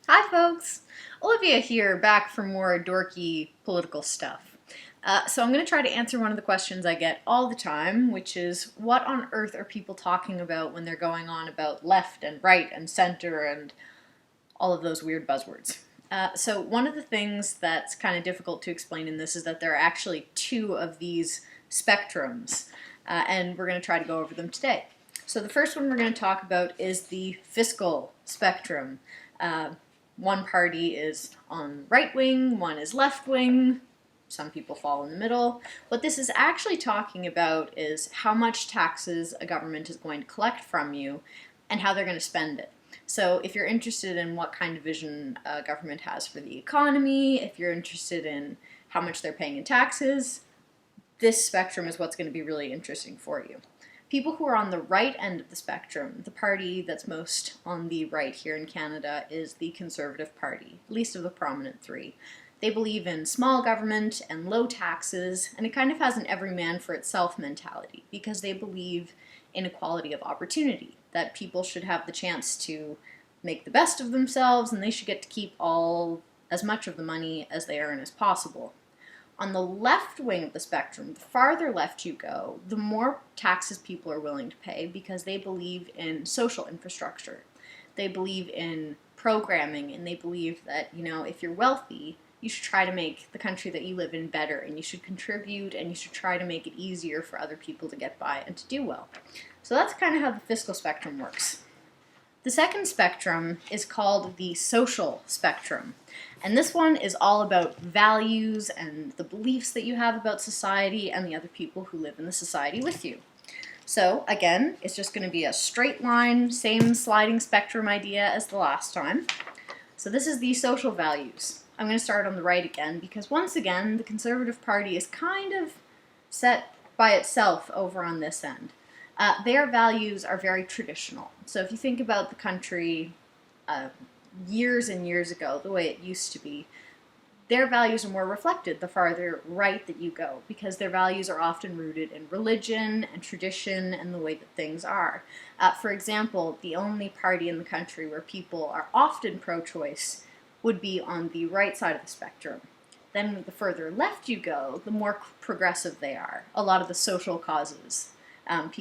Hi folks! Olivia here, back for more dorky political stuff. So I'm going to try to answer one of the questions I get all the time, which is what on earth are people talking about when they're going on about left and right and center and all of those weird buzzwords. So one of the things that's kind of difficult to explain in this is that there are actually two of these spectrums, and we're going to try to go over them today. So the first one we're going to talk about is the fiscal spectrum. One party is on right wing, one is left wing, some people fall in the middle. What this is actually talking about is how much taxes a government is going to collect from you and how they're going to spend it. So if you're interested in what kind of vision a government has for the economy, if you're interested in how much they're paying in taxes, this spectrum is what's going to be really interesting for you. People who are on the right end of the spectrum, the party that's most on the right here in Canada is the Conservative Party, least of the prominent three. They believe in small government and low taxes, and it kind of has an every man for itself mentality because they believe in equality of opportunity, that people should have the chance to make the best of themselves and they should get to keep as much of the money as they earn as possible. On the left wing of the spectrum, the farther left you go, the more taxes people are willing to pay because they believe in social infrastructure. They believe in programming, and they believe that, if you're wealthy, you should try to make the country that you live in better, and you should contribute, and you should try to make it easier for other people to get by and to do well. So that's kind of how the fiscal spectrum works. The second spectrum is called the social spectrum. And this one is all about values and the beliefs that you have about society and the other people who live in the society with you. So again, it's just going to be a straight line, same sliding spectrum idea as the last time. So this is the social values. I'm going to start on the right again because once again, the Conservative Party is kind of set by itself over on this end. Their values are very traditional. So if you think about the country years and years ago, the way it used to be, their values are more reflected the farther right that you go because their values are often rooted in religion and tradition and the way that things are. For example, the only party in the country where people are often pro-choice would be on the right side of the spectrum. Then the further left you go, the more progressive they are. A lot of the social causes,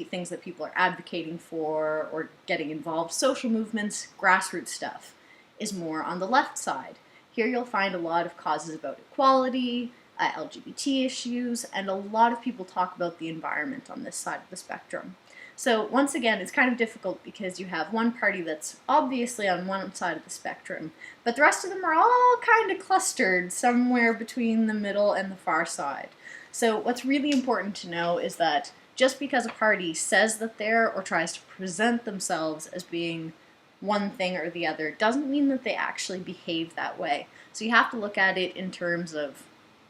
things that people are advocating for or getting involved, social movements, grassroots stuff, is more on the left side. Here you'll find a lot of causes about equality, LGBT issues, and a lot of people talk about the environment on this side of the spectrum. So once again, it's kind of difficult because you have one party that's obviously on one side of the spectrum, but the rest of them are all kind of clustered somewhere between the middle and the far side. So what's really important to know is that just because a party says that they're or tries to present themselves as being one thing or the other doesn't mean that they actually behave that way. So you have to look at it in terms of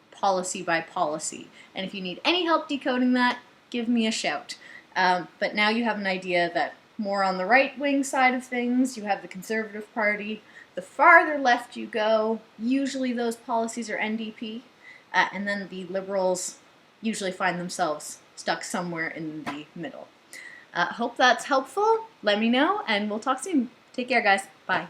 policy by policy. And if you need any help decoding that, give me a shout. But now you have an idea that more on the right wing side of things, you have the Conservative Party. The farther left you go, usually those policies are NDP. And then the Liberals usually find themselves stuck somewhere in the middle. Hope that's helpful. Let me know, and we'll talk soon. Take care, guys. Bye.